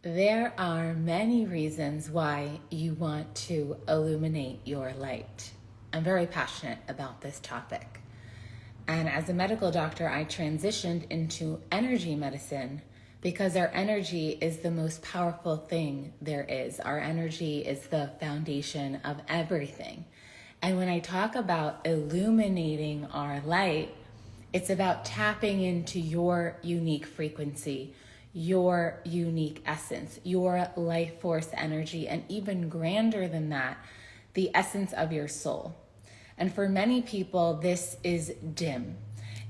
There are many reasons why you want to illuminate your light. I'm very passionate about this topic. And as a medical doctor, I transitioned into energy medicine because our energy is the most powerful thing there is. Our energy is the foundation of everything. And when I talk about illuminating our light, it's about tapping into your unique frequency, your unique essence, your life force energy, and even grander than that, the essence of your soul. And for many people, this is dim.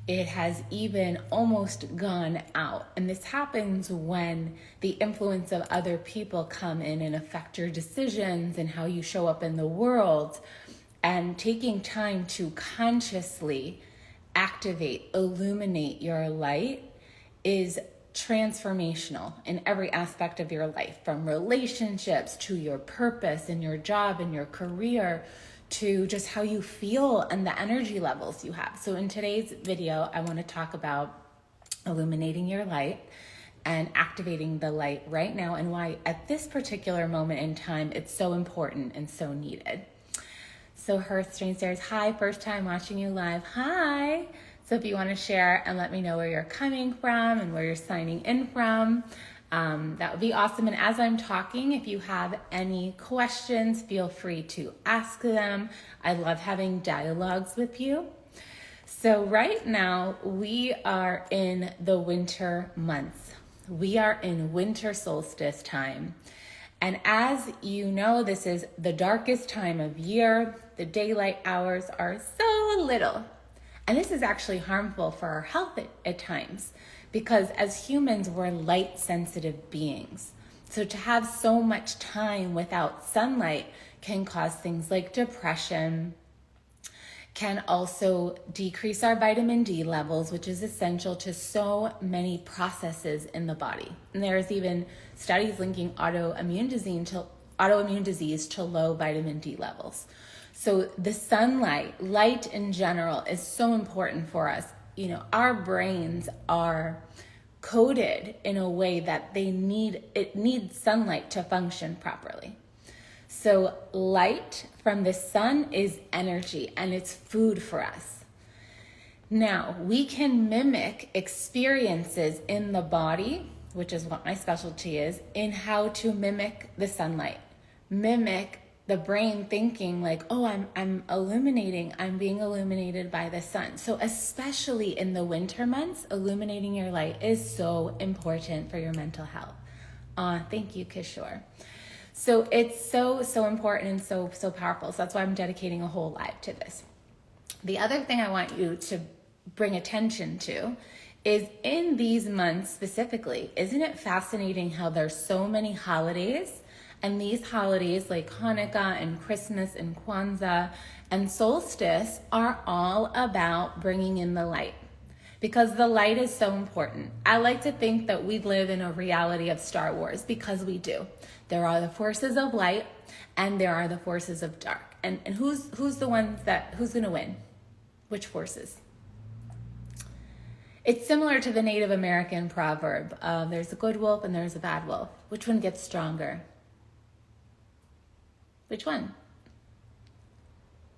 It has even almost gone out. And this happens when the influence of other people come in and affect your decisions and how you show up in the world. And taking time to consciously activate, illuminate your light is transformational in every aspect of your life, from relationships to your purpose and your job and your career to just how you feel and the energy levels you have. So in today's video, I want to talk about illuminating your light and activating the light right now, and why at this particular moment in time it's so important and so needed. So Hearth Strange says, hi, first time watching you live. Hi. So if you want to share and let me know where you're coming from and where you're signing in from, that would be awesome. And as I'm talking, if you have any questions, feel free to ask them. I love having dialogues with you. So right now we are in the winter months. We are in winter solstice time. And as you know, this is the darkest time of year. The daylight hours are so little. And this is actually harmful for our health at times, because as humans, we're light sensitive beings. So to have so much time without sunlight can cause things like depression, can also decrease our vitamin D levels, which is essential to so many processes in the body. And there's even studies linking autoimmune disease to low vitamin D levels. So the sunlight, light in general, is so important for us. You know, our brains are coded in a way that it needs sunlight to function properly. So light from the sun is energy, and it's food for us. Now, we can mimic experiences in the body, which is what my specialty is, in how to mimic the sunlight. Mimic the brain thinking like, oh, I'm illuminating, I'm being illuminated by the sun. So especially in the winter months, illuminating your light is so important for your mental health. Thank you, Kishore. So it's so important and so powerful. So that's why I'm dedicating a whole live to this. The other thing I want you to bring attention to is in these months specifically, isn't it fascinating how there's so many holidays? And these holidays like Hanukkah and Christmas and Kwanza and solstice are all about bringing in the light, because the light is so important. I like to think that we live in a reality of Star Wars, because we do. There are the forces of light and there are the forces of dark. And who's going to win? Which forces? It's similar to the Native American proverb. There's a good wolf and there's a bad wolf. Which one gets stronger? Which one?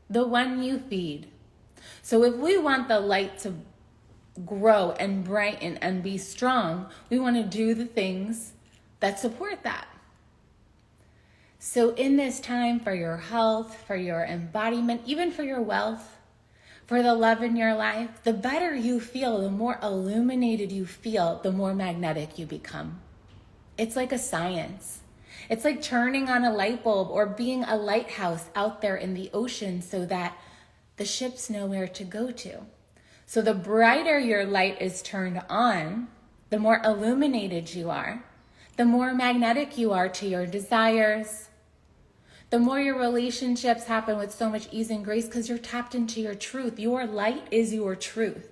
The one you feed. So if we want the light to grow and brighten and be strong, we want to do the things that support that. So in this time, for your health, for your embodiment, even for your wealth, for the love in your life, the better you feel, the more illuminated you feel, the more magnetic you become. It's like a science. It's like turning on a light bulb or being a lighthouse out there in the ocean so that the ships know where to go to. So the brighter your light is turned on, the more illuminated you are, the more magnetic you are to your desires, the more your relationships happen with so much ease and grace because you're tapped into your truth. Your light is your truth.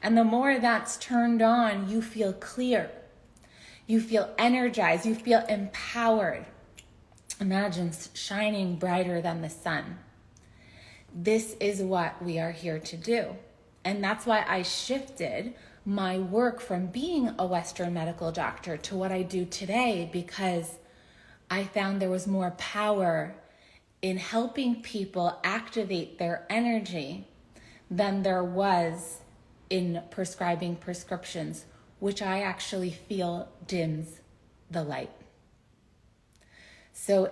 And the more that's turned on, you feel clear. You feel energized. You feel empowered. Imagine shining brighter than the sun. This is what we are here to do. And that's why I shifted my work from being a Western medical doctor to what I do today, because I found there was more power in helping people activate their energy than there was in prescribing prescriptions, which I actually feel dims the light. So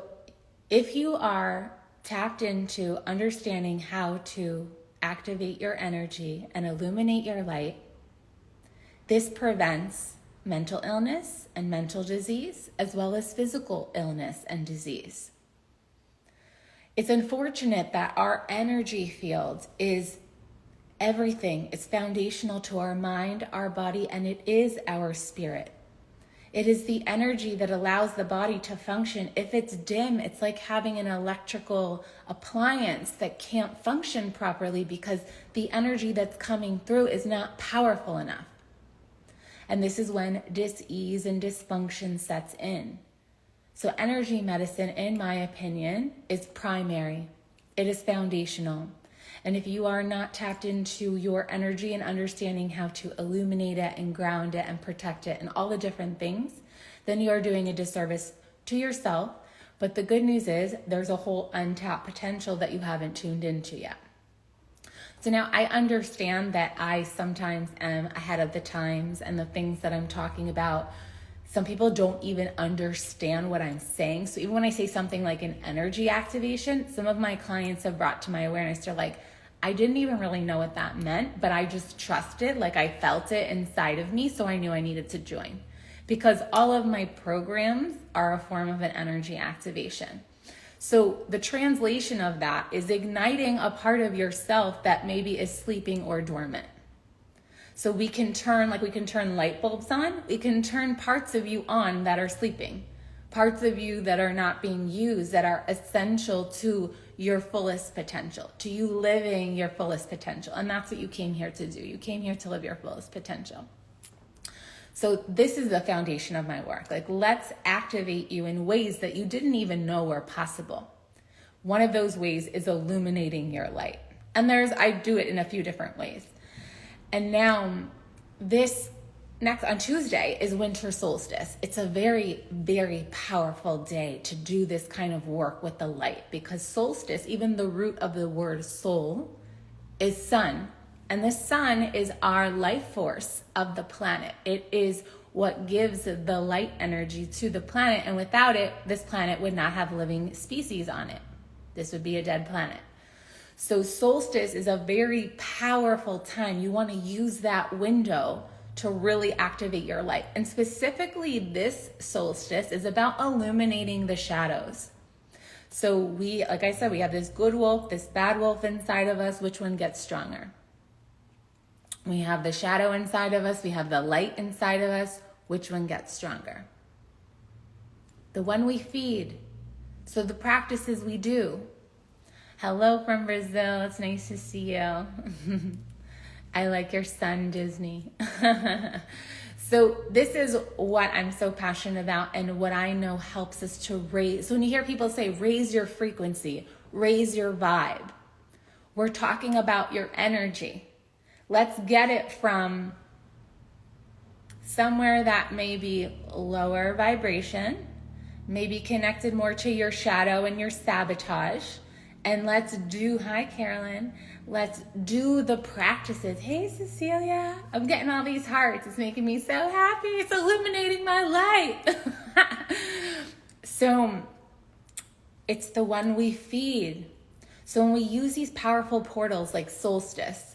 if you are tapped into understanding how to activate your energy and illuminate your light, this prevents mental illness and mental disease, as well as physical illness and disease. It's unfortunate that our energy field is everything. It's foundational to our mind, our body, and it is our spirit. It is the energy that allows the body to function. If it's dim, it's like having an electrical appliance that can't function properly because the energy that's coming through is not powerful enough. And this is when dis-ease and dysfunction sets in. So energy medicine, in my opinion, is primary. It is foundational. And if you are not tapped into your energy and understanding how to illuminate it and ground it and protect it and all the different things, then you are doing a disservice to yourself. But the good news is there's a whole untapped potential that you haven't tuned into yet. So now I understand that I sometimes am ahead of the times, and the things that I'm talking about, some people don't even understand what I'm saying. So even when I say something like an energy activation, some of my clients have brought to my awareness, they're like, I didn't even really know what that meant, but I just trusted, like I felt it inside of me, so I knew I needed to join. Because all of my programs are a form of an energy activation. So the translation of that is igniting a part of yourself that maybe is sleeping or dormant. So we can turn light bulbs on, we can turn parts of you on that are sleeping, parts of you that are not being used, that are essential to your fullest potential, to you living your fullest potential. And that's what you came here to do. You came here to live your fullest potential. So this is the foundation of my work. Like, let's activate you in ways that you didn't even know were possible. One of those ways is illuminating your light. And I do it in a few different ways. And now on Tuesday is Winter Solstice. It's a very, very powerful day to do this kind of work with the light, because solstice, even the root of the word soul, is sun. And the sun is our life force of the planet. It is what gives the light energy to the planet. And without it, this planet would not have living species on it. This would be a dead planet. So solstice is a very powerful time. You want to use that window to really activate your light. And specifically, this solstice is about illuminating the shadows. So like I said, we have this good wolf, this bad wolf inside of us. Which one gets stronger? We have the shadow inside of us. We have the light inside of us. Which one gets stronger? The one we feed. So the practices we do. Hello from Brazil. It's nice to see you. I like your son, Disney. So this is what I'm so passionate about, and what I know helps us to raise. So when you hear people say, raise your frequency, raise your vibe, we're talking about your energy. Let's get it from somewhere that may be lower vibration, maybe connected more to your shadow and your sabotage. And let's do the practices. Hey, Cecilia, I'm getting all these hearts. It's making me so happy. It's illuminating my light. So it's the one we feed. So when we use these powerful portals like solstice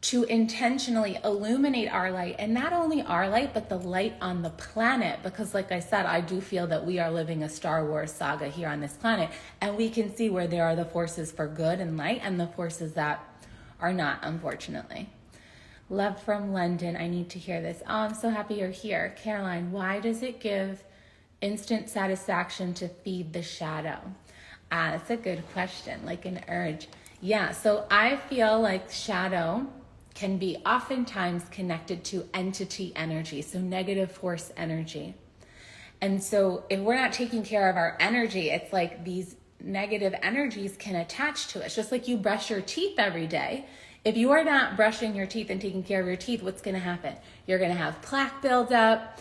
to intentionally illuminate our light, and not only our light, but the light on the planet, because like I said, I do feel that we are living a Star Wars saga here on this planet, and we can see where there are the forces for good and light and the forces that are not, unfortunately. Love from London. I need to hear this. Oh, I'm so happy you're here. Caroline, why does it give instant satisfaction to feed the shadow? That's a good question, like an urge. Yeah, so I feel like shadow can be oftentimes connected to entity energy, so negative force energy. And so if we're not taking care of our energy, it's like these negative energies can attach to us. Just like you brush your teeth every day, If you are not brushing your teeth and taking care of your teeth, what's going to happen? You're going to have plaque buildup.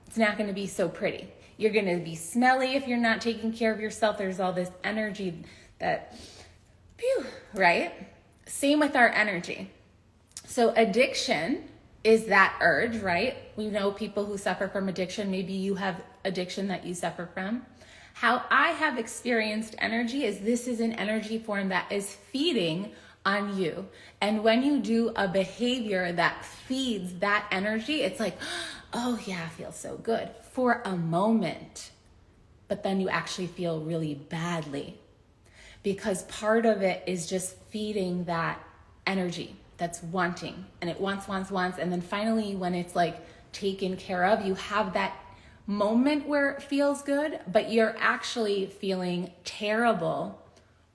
It's not going to be so pretty. You're going to be smelly if you're not taking care of yourself. There's all this energy that, right? Same with our energy. So addiction is that urge, right? We know people who suffer from addiction. Maybe you have addiction that you suffer from. How I have experienced energy is this is an energy form that is feeding on you. And when you do a behavior that feeds that energy, it's like, oh yeah, I feel so good for a moment. But then you actually feel really badly because part of it is just feeding that energy that's wanting, and it wants. And then finally, when it's like taken care of, you have that moment where it feels good, but you're actually feeling terrible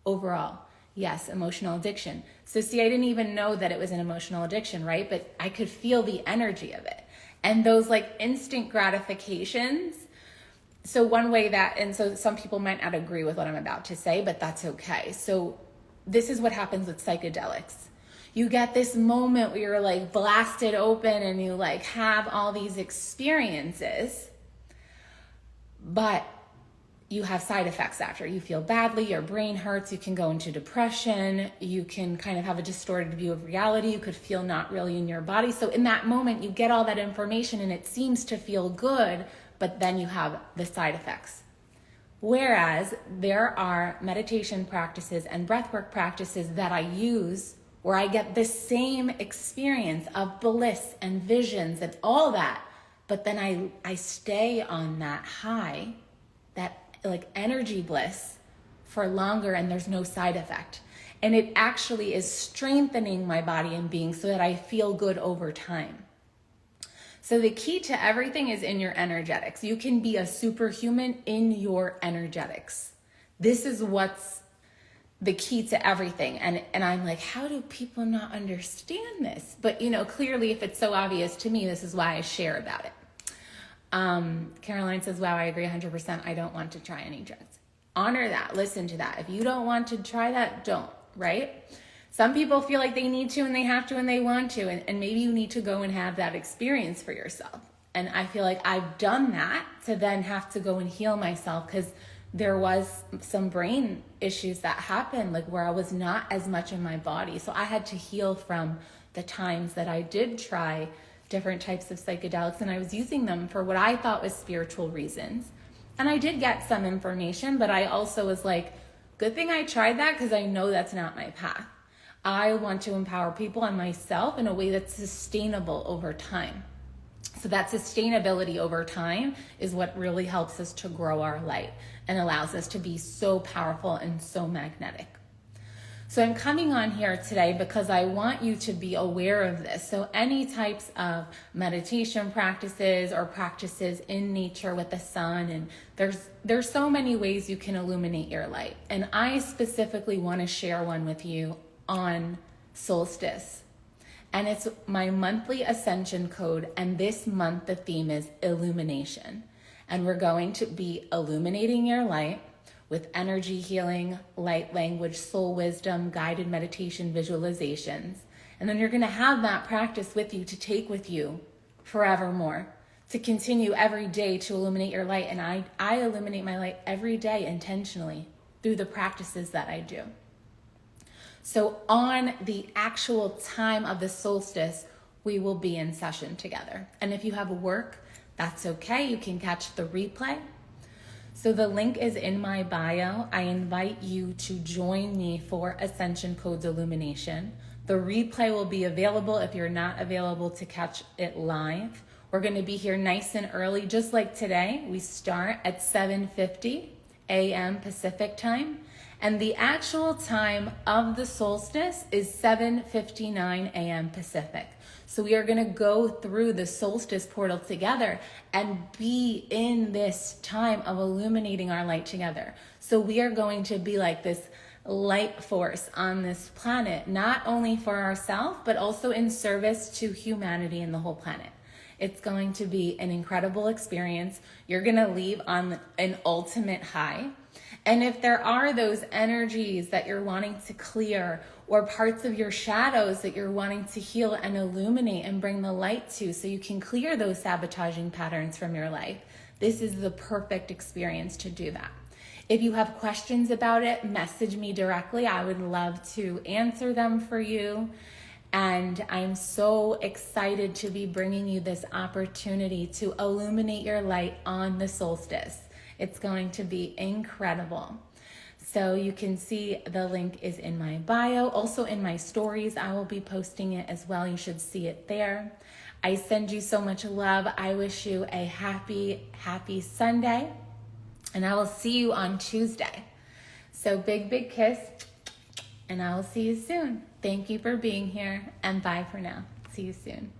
overall. Yes, emotional addiction. So see, I didn't even know that it was an emotional addiction, right? But I could feel the energy of it. And those like instant gratifications. So one way that, and so some people might not agree with what I'm about to say, but that's okay. So this is what happens with psychedelics. You get this moment where you're like blasted open and you like have all these experiences, but you have side effects after. You feel badly, your brain hurts, you can go into depression, you can kind of have a distorted view of reality, you could feel not really in your body. So in that moment, you get all that information and it seems to feel good, but then you have the side effects. Whereas there are meditation practices and breathwork practices that I use where I get the same experience of bliss and visions and all that, but then I stay on that high, that like energy bliss for longer, and there's no side effect. And it actually is strengthening my body and being so that I feel good over time. So the key to everything is in your energetics. You can be a superhuman in your energetics. This is what's the key to everything. And I'm like, how do people not understand this? But clearly if it's so obvious to me, this is why I share about it. Caroline says, wow, I agree 100%. I don't want to try any drugs. Honor that. Listen to that. If you don't want to try that, don't, right? Some people feel like they need to and they have to and they want to. And maybe you need to go and have that experience for yourself. And I feel like I've done that to then have to go and heal myself because there was some brain issues that happened, like where I was not as much in my body. So I had to heal from the times that I did try different types of psychedelics, and I was using them for what I thought was spiritual reasons. And I did get some information, but I also was like, good thing I tried that because I know that's not my path. I want to empower people and myself in a way that's sustainable over time. So that sustainability over time is what really helps us to grow our light and allows us to be so powerful and so magnetic. So I'm coming on here today because I want you to be aware of this. So any types of meditation practices or practices in nature with the sun, and there's so many ways you can illuminate your light. And I specifically want to share one with you on solstice. And it's my monthly Ascension Code. And this month, the theme is Illumination. And we're going to be illuminating your light with energy healing, light language, soul wisdom, guided meditation, visualizations. And then you're going to have that practice with you to take with you forevermore, to continue every day to illuminate your light. And I illuminate my light every day intentionally through the practices that I do. So on the actual time of the solstice, we will be in session together. And if you have work, that's okay. You can catch the replay. So the link is in my bio. I invite you to join me for Ascension Code's Illumination. The replay will be available if you're not available to catch it live. We're going to be here nice and early, just like today. We start at 7:50 a.m. Pacific time. And the actual time of the solstice is 7:59 a.m. Pacific. So we are going to go through the solstice portal together and be in this time of illuminating our light together. So we are going to be like this light force on this planet, not only for ourselves, but also in service to humanity and the whole planet. It's going to be an incredible experience. You're going to leave on an ultimate high. And if there are those energies that you're wanting to clear, or parts of your shadows that you're wanting to heal and illuminate and bring the light to, so you can clear those sabotaging patterns from your life, this is the perfect experience to do that. If you have questions about it, message me directly. I would love to answer them for you. And I'm so excited to be bringing you this opportunity to illuminate your light on the solstice. It's going to be incredible. So you can see the link is in my bio. Also in my stories, I will be posting it as well. You should see it there. I send you so much love. I wish you a happy, happy Sunday. And I will see you on Tuesday. So big, big kiss. And I will see you soon. Thank you for being here. And bye for now. See you soon.